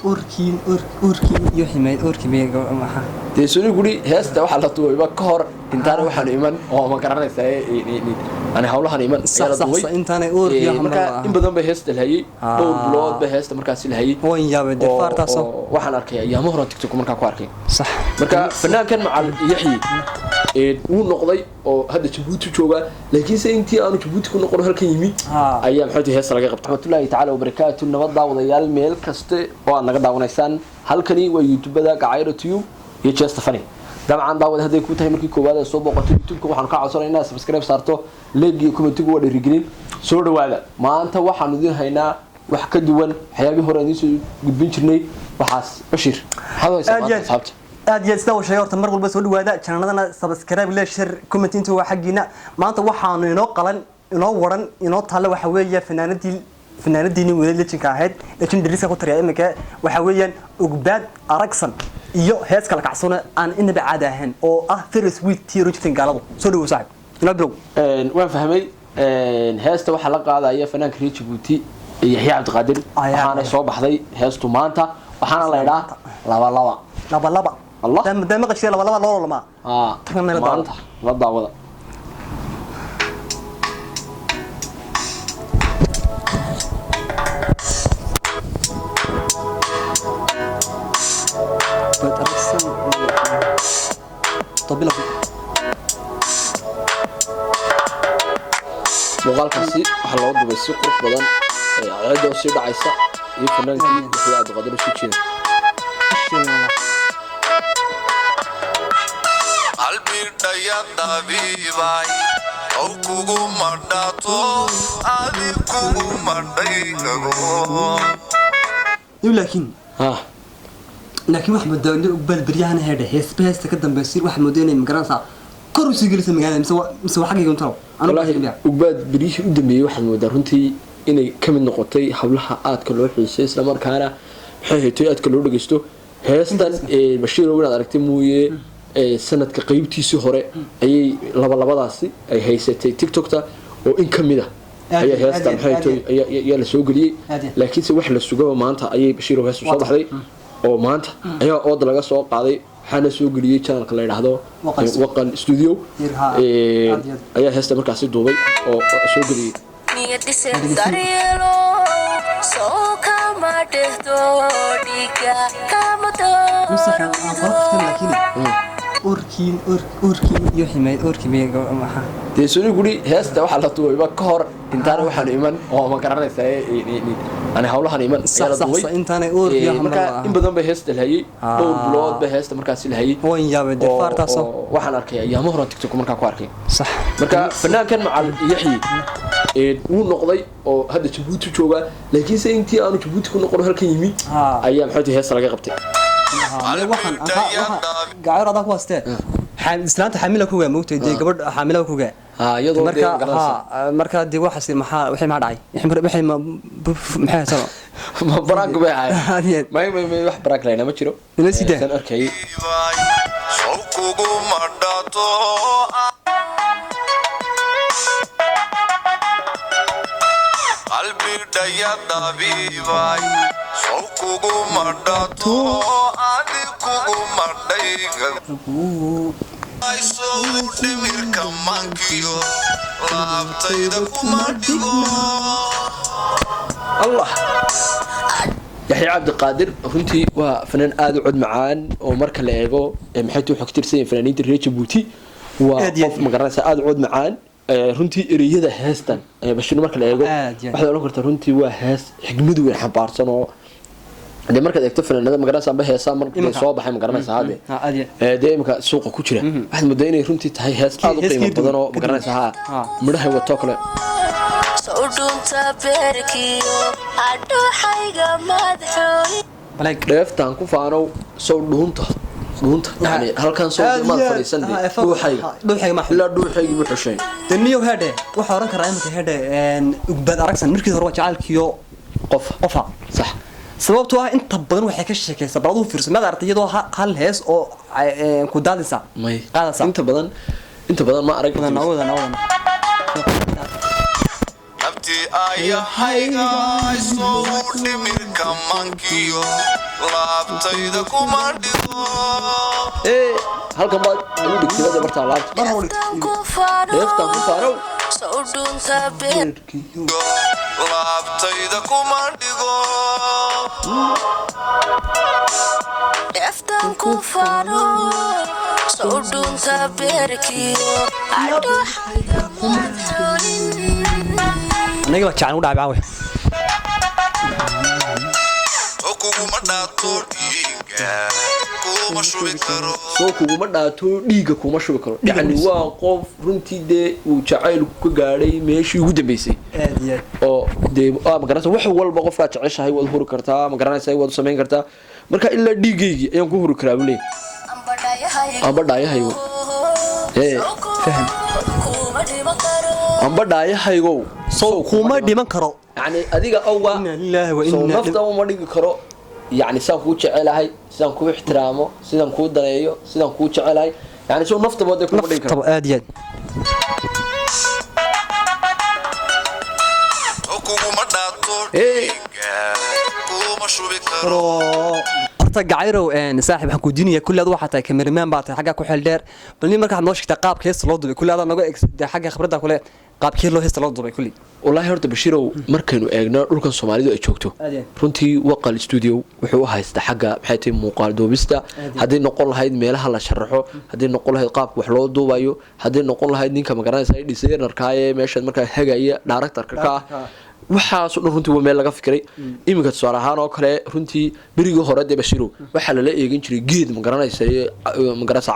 أوركين يحمي أوركين بيجا معها تيسوني قولي هست واحد على طول يبقى كهر انت أنا واحد إيمان أو ما كررنا ساي أنا هقولها إيمان صح انت أنا أوركين مركا إن بدن بهست الهي دور بلاد بهست مركز الهي وين جاب الدفار تصو واحد أركي يا مهرة تيك توك مركا كواركي صح مركا فنان كان مع يحيي ونقضي أو هذا جبوتي جوجا لكن سأنتي أنا جبوتي كنا نقول هالكي يمي أيام حياتي هست رجع رحمة الله تعالى وبركاته النبض وضيال ميل كست وأنا قد ونيسان هالكني ويوتيوب ده كعير تيوب يتشستفني طبعا داود هذا يكون تهي مركي كوباده soo boqoto youtube-ka waxaan ka codsanaynaa subscribe saarto like comment-igu wada rigelin soo dhawaada maanta waxaan idin haynaa wax ka duwan waxyaabii hore idin soo gudbin jirnay waxaas bashir aad iyo sida uu sheegay horta mar walba soo dhawaada channel-adana subscribe la share comment inta waa xaqiina maanta waxaanu inoo qalan inoo waran inoo taalo waxa weeye fanaanadiini weelajinka ahayd legendariska ku tariya imika waxa weeyaan Ugbaad Aragsan iyo hees kala kacsan aan inaba caad ahayn oo ah Ferris Wheel tiiro jirtan gaaladu soo dhaw saaxib ina bilow waan fahmay heesta waxa la qaadaya fanaanka reer Djibouti Yaxya Cabdiqaadir waxaana soo baxday heestu maanta waxaana la yiraahdaa laba Allah dama qashay laba lama maanta la daawada muuqaalkaasi waxa loo dubay si qurux badan ayada oo si dhacaysa iyo fanaanka Yaxya Cabdiqaadir si jeeda qalbi dhaya dabiibay oo kugu madhato adi kugu madhaygago laakiin wax madawna Ugbaad baryahan heedhe heesta ka dambeysay wax moodeenay magaranaysa kor u sii gelisay magaalada mise waxa xaqiiqo taro aniga Ugbaad bariyihii u dambeeyay waxa moodaa runtii inay ka mid noqotay hablaha aadka loo xiisay isla markaana waxay haytay aadka loo dhageysto heestan Bashiir oo inaad aragtay mooyee sanadka qaybtiisii hore ayay labadaasi ay haysatay TikTok-ta oo in kamid ah ayaa heestan haytay ayaa la soo galiyay laakiin se wax la sugaba maanta ayay Bashiir oo hees soo baxday oo maanta ayaa oo laga soo qaaday waxaana soo galiyay channel-ka la yiraahdo Waqan Studio ayaa heesta markaas duubay oo soo galiyay niyadiisa daryeelo soo kama dhehdo dhiga kama أوركين يحمي أوركين بيجا معها تيسوني قولي هست واحد على طول يبقى كهر انت أنا واحد إيمان أو ما كررنا ساي أنا هقولها إيمان صح انت أنا أوركين مركا إن بدن بهست الهي دور بلاد بهست مركز الهي وين جاب الدفار تصو واحد أركي يا مهرة تيك توك مركا كواركي صح مركا فنان كان مع يحيي ونقضي أو هذا جبوتي جوجا لكن سأنتي أنا جبوتي كنا نقول هالكي يمي أيام حياتي هست رجع قبتي waxaan gaar adag waastee islaanta xamila ku gaa moogtay gabadh xamila ku gaa iyadoo marka dib waxa si maxay ma dhacay maxay sano ma baraak baa may wax baraak leena ma jiro san arkay soo kugu madhato qalbi dhaya dabiibay soo kugu madhato adi kugu madhaygago ay soo dhimirka mankiyo laabtayda kuma dhigo Allah Yaxya Cabdiqaadir runtii waa fanaan aad u cod macaan oo marka la eego maxay tuu xogtirsan fanaaniinta reer Djibouti waa qof magaranaysa aad u cod macaan runtii ereyada heestan Bashiir marka la eego waxa la qortaa runtii waa hees xigmad weyn xambaarsan oo de marka eegto fanaanada magaranaysa amba heesa markii soo baxay magaranaysa hade deemka suuqa ku jira waxa muddo inay runtii tahay hees aad u qiimo badan oo magaranaysa midhaha wato kale sodunta berkiyo adooxayga madxooy balaag dheeftaan ku faano soo dhuunta yani halkan soo ma fariisan dhuuxayga ma la dhuuxayga wuxuu sheegay taniyo hade waxa oran karaa imka hade Ugbaad Aragsan markii hore jacalkiyo qofa sax sababtoo ah inta badan waxay ka sheekaysaa baraduu fiirsamada ardayadoo hal hees oo ku daadisa inta badan ma arag nawada nafti runtii ayahayga soo dhimirka mankiyo laabtayda kuma dhigo halkan baad ugu dhigtay martaa laabta deeftan ku faano soo dhunta beerkiyo laabtayda kuma dhigo deeftan ku faano soo dhunta beerkiyo adhaxayga madxulin aniga waa jacayl u dhacay baawe kuguma dhaato dhiiga kuma shubi karo soo kuguma dhaato dhiiga kuma shubi karo yacni waa qof runtii dee uu jacaylku ka gaadhay meeshii ugu dambeysay oo dee magaranaysa wax walba qofkaa jeceshahay waad huri kartaa magaranaysa waad samayn kartaa marka ilaa dhiigaygii ayaan ku huri karaa bule amba dhaayahaygo faham amba dhaayahaygow soo kuma dhiman karo يعني أديك أوجا سو نفط أو ما ديك كرو يعني سام كوتش على سام كو احترامه سام كو دنيو سام كوتش على يعني سو نفط بدك ما ديك طب أديان كوما داتو كوما شو بكرو horta gacayro saaxiib waxaan ku diinaya kulli aad waxa tahay cameraman baa tahay xagga ku xil dheer balni marka aad noo sheegtay qaabka heesta loo dubay kulli aad naga xagga khibradda kule qaabkii loo heesta loo dubay kulli wallahi horta bashirow markaynu eegno dhulkan Soomaalidu ay joogto runtii waqal studio wuxuu u haystaa xagga maxay tahay muuqaal duubista hadii noqon lahayd meelaha la sharaxo hadii noqon lahayd qaabka wax loo duubayo hadii noqon lahayd ninka magaranaysa designer-ka ee meesha marka hagaya director-ka ka waxaas oo runtii waa meel laga fikiray iminka tusaale ahaan oo kale runtii berigii hore de Bashirow waxa la eegin jiray geed magaranaysa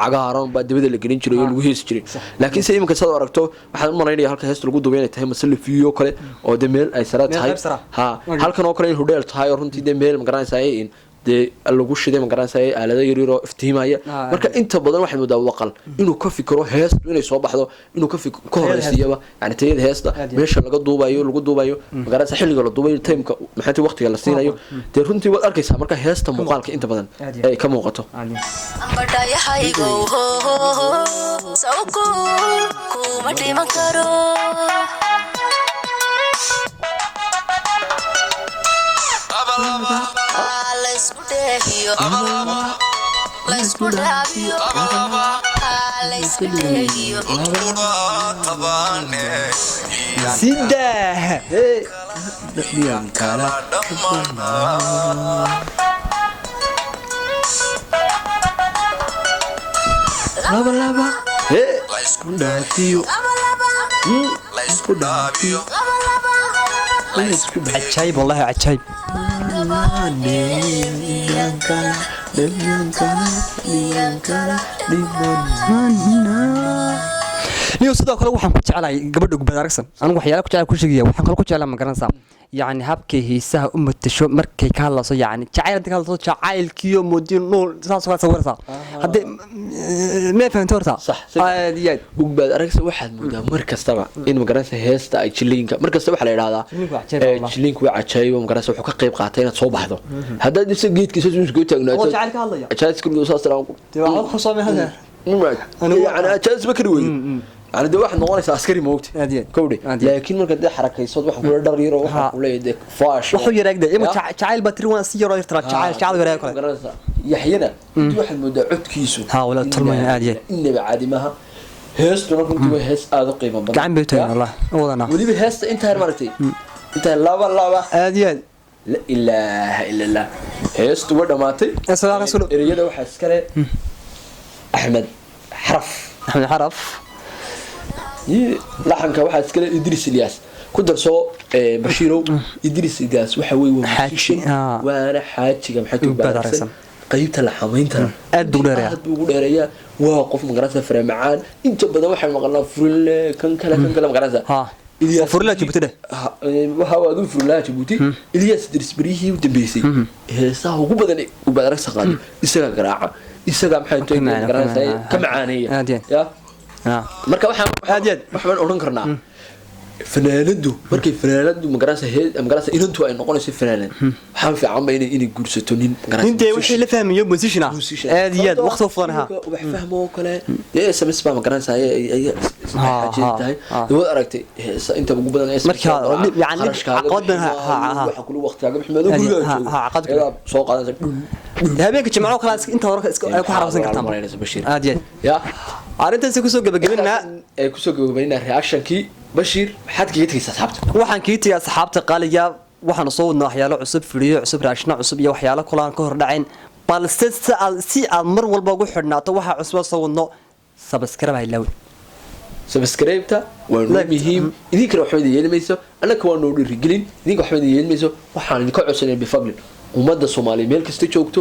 cagaaran baa dibada la gelin jiray oo lagu heesi jiray laakiin se iminka soo aragto waxaan u maleynayaa halka heesta lagu duubay inay tahay mas'alafiyo kale oo de meel ay sara tahay ha halkan oo kale in hodeel tahay oo runtii de meel magaranaysa in de lagu shiday magaranaysa aalada yar oo iftiimaya marka inta badan waxa moodaa waqal inuu ka fikiro heestu inay soo baxdo inuu ka fikiro ka horeysiiyaba yani tayada heesta meesha laga duubayo magaranaysa xilliga la duubayo timeka maxay waqtiga la siinayo de runtii waad arkaysaa marka heesta muuqaalka inta badan ay ka muuqato ambadayahaygo sawko kuma dhiman karo Let's go Sida عجيب والله عجيب niyo sidoo kale waxaan ku jecelahay gabadha gubad aragsan anigu waxyaalo ku jecel ku sheegaya waxaan kale ku jecelahay ma garanaysaa يعني habkay hiisaha u matasho markay ka hadlayso yani jacayl ka hadlayso jacaylkiyo moodin nool saas waa sawirta hadii ma fahanto horta صح aad gubad aragsan waxaad moodaa mar kastaba in magaranaysa heesta ay jiliinka mar kastaba waxa la yiraahdaa jiliinku waa cajaybo magaranaysa wuxuu ka qayb qaatay inaad soo baxdo hadaa dibsa geedkiisa isku taagnaato oo jacayl ka hadlaya jacaylkiisa saas salaam waa ku soo meehada يعني أجلس بكري وين يعني ده واحد نقول عسكري موت كودي لكن مركز ده حركة صوت واحد كله درير وواحد كله يدك فاش وحو يراك ده إما شعيل بتروان سيارة يرترك شعيل يراك كله يحيينا واحد مدعوت كيسو ها ولا تلمين عادي إني بعادي ماها هست ولا كنت هست هذا قيمة بدل كعم بيتين والله والله ودي بهست أنت هالمرتين أنت لا عادي لا إله إلا الله هست وده ماتي السلام عليكم رجال واحد عسكري أحمد حرف لحنك واحد سكله إدريس الياس كدر سو بشيرو إدريس الياس وحوي ومحشي وأنا حاجة محتوى بعرسن قيبت اللحمين ترى أدوريا واقف مقرصة فرمعان أنت بدأ واحد مقرنا فرل كان كلا مقرصة فرلا جبتي ده وهو أقول فرلا جبتي الياس إدريس بريه وتبيسي هسا هو بدأ وبدرسة قادي إسقى قراعة isaga maxay tahay garanaysaa ka macaanaya ya marka waxaan oran karnaa fanaanadu markay fanaanadu magarasa inantu ay noqonayso fanaanan waxaan fiican ba inay guursato nin magarasa intee wixii la fahmayo musician aad iyo aad waqti furan ha wax fahmo kale SMS ba magarasa ay tahay dawad aragtay inta ugu badan SMS yani aqodan waxa kulu waqtiga maxmeedo guriga soo qaadanaysa habeenka jimcaha kala inta hore ku xarabsan kartaa Bashiir aad iyo ya arintaas ku soo gabagabeynaa reactionkii Bashiir maxaad kaga tagaysaa asxaabta waxaan kaga tagay asxaabta qaaliga waxaan soo wadnaa waxyaalo cusub fiiriyo cusub raashna cusub iyo waxyaalo kulaan ka hor dhacayn balse si aad mar walba ugu xidhnaato waxa cusub soo wadno subscribe ay laawin subscribe-ta waa muhiim idinka waxba yeelmayso annaka waa noo dhirigelin idinka waxba yeelmayso waxaan idinka codsanay bifadlin ummadda Soomaaliyeed meel kasta joogto